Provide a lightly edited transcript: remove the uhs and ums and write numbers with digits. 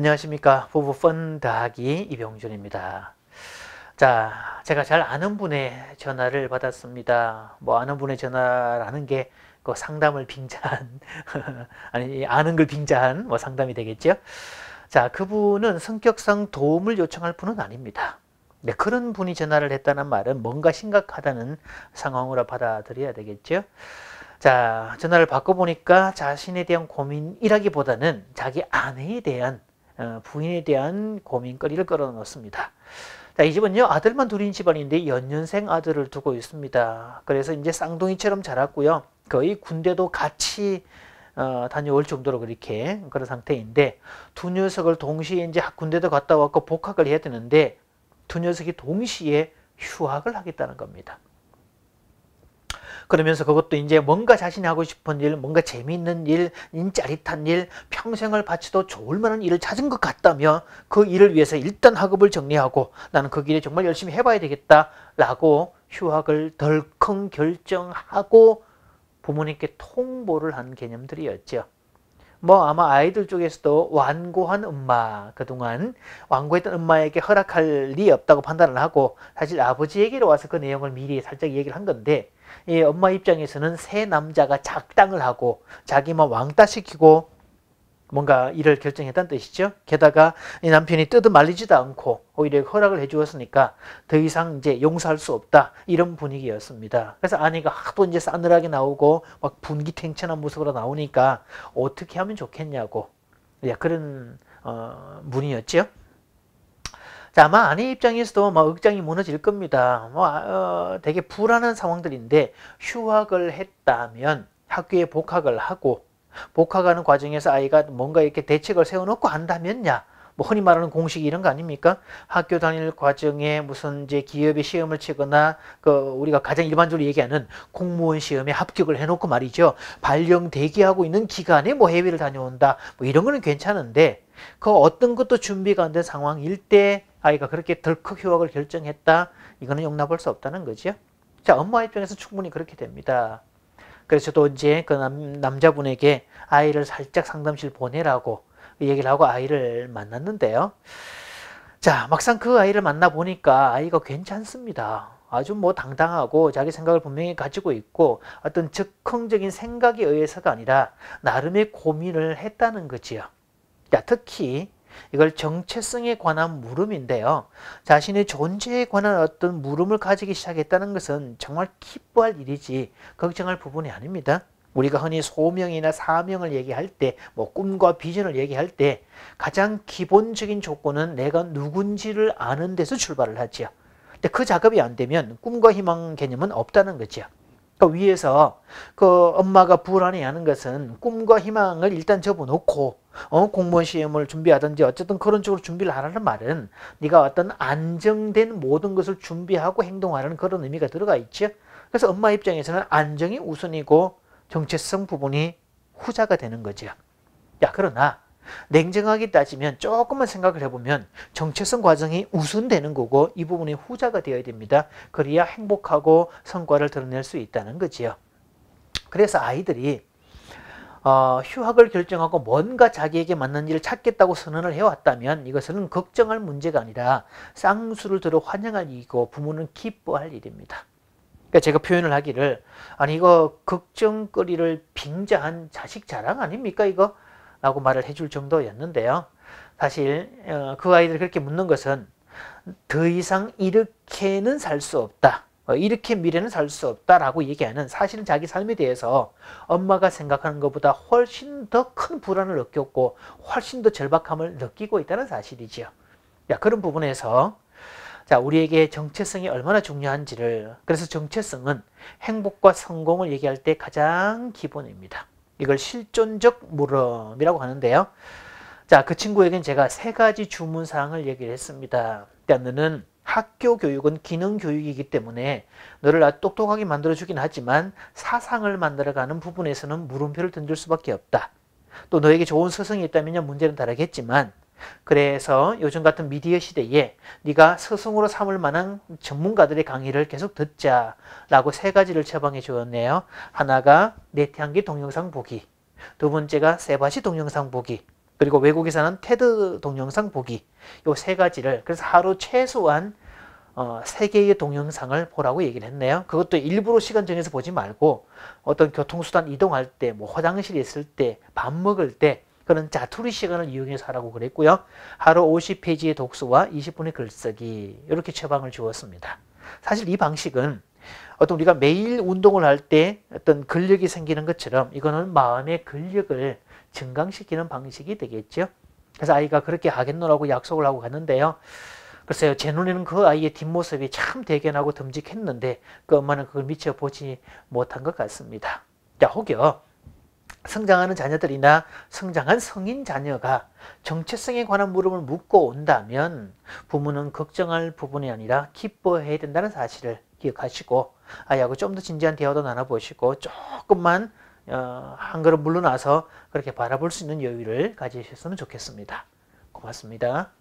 안녕하십니까. 부부 펀 더하기 이병준입니다. 자, 제가 잘 아는 분의 전화를 받았습니다. 뭐 아는 분의 전화라는 게 그 상담을 빙자한 아니 아는 걸 빙자한 뭐 상담이 되겠죠. 자, 그분은 성격상 도움을 요청할 분은 아닙니다. 네, 그런 분이 전화를 했다는 말은 뭔가 심각하다는 상황으로 받아들여야 되겠죠. 자, 전화를 바꿔보니까 자신에 대한 고민이라기보다는 자기 아내에 대한 부인에 대한 고민거리를 끌어놓습니다. 자, 이 집은요, 아들만 둘인 집안인데 연년생 아들을 두고 있습니다. 그래서 이제 쌍둥이처럼 자랐고요. 거의 군대도 같이 다녀올 정도로 그런 상태인데, 두 녀석을 동시에 이제 군대도 갔다 왔고 복학을 해야 되는데, 두 녀석이 동시에 휴학을 하겠다는 겁니다. 그러면서 그것도 이제 뭔가 자신이 하고 싶은 일, 뭔가 재미있는 일, 짜릿한 일, 평생을 바쳐도 좋을 만한 일을 찾은 것 같다며 그 일을 위해서 일단 학업을 정리하고 나는 그 길에 정말 열심히 해봐야 되겠다라고 휴학을 덜컹 결정하고 부모님께 통보를 한 개념들이었죠. 뭐 아마 아이들 쪽에서도 완고한 엄마, 그동안 완고했던 엄마에게 허락할 리 없다고 판단을 하고 사실 아버지에게로 와서 그 내용을 미리 살짝 얘기를 한 건데, 이 엄마 입장에서는 새 남자가 작당을 하고 자기만 왕따시키고 뭔가 일을 결정했다는 뜻이죠. 게다가 이 남편이 뜯어 말리지도 않고 오히려 허락을 해주었으니까 더 이상 이제 용서할 수 없다, 이런 분위기였습니다. 그래서 아내가 하도 이제 싸늘하게 나오고 막 분기탱천한 모습으로 나오니까 어떻게 하면 좋겠냐고, 그런 분이었죠. 자, 아마 아내 입장에서도 막 억장이 무너질 겁니다. 되게 불안한 상황들인데, 휴학을 했다면 학교에 복학을 하고 복학하는 과정에서 아이가 뭔가 이렇게 대책을 세워놓고 한다면야, 뭐 흔히 말하는 공식 이런 거 아닙니까? 학교 다닐 과정에 무슨 이제 기업의 시험을 치거나 우리가 가장 일반적으로 얘기하는 공무원 시험에 합격을 해놓고 말이죠, 발령 대기하고 있는 기간에 뭐 해외를 다녀온다, 뭐 이런 거는 괜찮은데, 그 어떤 것도 준비가 안 된 상황일 때 아이가 그렇게 덜컥 휴학을 결정했다, 이거는 용납할 수 없다는 거죠. 자, 엄마 입장에서 충분히 그렇게 됩니다. 그래서 저도 이제 그 남자분에게 아이를 살짝 상담실 보내라고 얘기를 하고 아이를 만났는데요. 자, 막상 그 아이를 만나보니까 아이가 괜찮습니다. 아주 뭐 당당하고 자기 생각을 분명히 가지고 있고 어떤 즉흥적인 생각에 의해서가 아니라 나름의 고민을 했다는 거지요. 자, 특히 이걸 정체성에 관한 물음인데요. 자신의 존재에 관한 어떤 물음을 가지기 시작했다는 것은 정말 기뻐할 일이지 걱정할 부분이 아닙니다. 우리가 흔히 소명이나 사명을 얘기할 때, 뭐 꿈과 비전을 얘기할 때 가장 기본적인 조건은 내가 누군지를 아는 데서 출발을 하죠. 근데 그 작업이 안 되면 꿈과 희망 개념은 없다는 거죠. 그 위에서 그 엄마가 불안해하는 것은 꿈과 희망을 일단 접어놓고 공무원 시험을 준비하든지 어쨌든 그런 쪽으로 준비를 하라는 말은 네가 어떤 안정된 모든 것을 준비하고 행동하라는 그런 의미가 들어가 있죠. 그래서 엄마 입장에서는 안정이 우선이고 정체성 부분이 후자가 되는 거죠. 야, 그러나 냉정하게 따지면 조금만 생각을 해보면 정체성 과정이 우선되는 거고 이 부분이 후자가 되어야 됩니다. 그래야 행복하고 성과를 드러낼 수 있다는 거지요. 그래서 아이들이 휴학을 결정하고 뭔가 자기에게 맞는 일을 찾겠다고 선언을 해왔다면 이것은 걱정할 문제가 아니라 쌍수를 들어 환영할 일이고 부모는 기뻐할 일입니다. 그러니까 제가 표현을 하기를, 아니 이거 걱정거리를 빙자한 자식 자랑 아닙니까 이거? 라고 말을 해줄 정도였는데요. 사실 그 아이들이 그렇게 묻는 것은 더 이상 이렇게는 살 수 없다, 이렇게 미래는 살 수 없다라고 얘기하는, 사실은 자기 삶에 대해서 엄마가 생각하는 것보다 훨씬 더 큰 불안을 느꼈고 훨씬 더 절박함을 느끼고 있다는 사실이죠. 야, 그런 부분에서 자, 우리에게 정체성이 얼마나 중요한지를, 그래서 정체성은 행복과 성공을 얘기할 때 가장 기본입니다. 이걸 실존적 물음이라고 하는데요. 자, 그 친구에겐 제가 3가지 주문사항을 얘기를 했습니다. 너는 학교 교육은 기능 교육이기 때문에 너를 아주 똑똑하게 만들어주긴 하지만 사상을 만들어가는 부분에서는 물음표를 던질 수밖에 없다. 또 너에게 좋은 스승이 있다면 문제는 다르겠지만, 그래서 요즘 같은 미디어 시대에 네가 스승으로 삼을 만한 전문가들의 강의를 계속 듣자라고 3가지를 처방해 주었네요. 하나가 네티한기 동영상 보기, 두 번째가 세바시 동영상 보기, 그리고 외국에서는 테드 동영상 보기, 요 세 가지를, 그래서 하루 최소한 3개의 동영상을 보라고 얘기를 했네요. 그것도 일부러 시간 정해서 보지 말고 어떤 교통수단 이동할 때, 뭐 화장실에 있을 때, 밥 먹을 때 그런 자투리 시간을 이용해서 하라고 그랬고요. 하루 50페이지의 독서와 20분의 글쓰기, 이렇게 처방을 주었습니다. 사실 이 방식은 어떤 우리가 매일 운동을 할 때 어떤 근력이 생기는 것처럼 이거는 마음의 근력을 증강시키는 방식이 되겠죠. 그래서 아이가 그렇게 하겠노라고 약속을 하고 갔는데요. 글쎄요, 제 눈에는 그 아이의 뒷모습이 참 대견하고 듬직했는데 그 엄마는 그걸 미처 보지 못한 것 같습니다. 자, 혹여 성장하는 자녀들이나 성장한 성인 자녀가 정체성에 관한 물음을 묻고 온다면 부모는 걱정할 부분이 아니라 기뻐해야 된다는 사실을 기억하시고 아이하고 좀 더 진지한 대화도 나눠보시고 조금만 한 걸음 물러나서 그렇게 바라볼 수 있는 여유를 가지셨으면 좋겠습니다. 고맙습니다.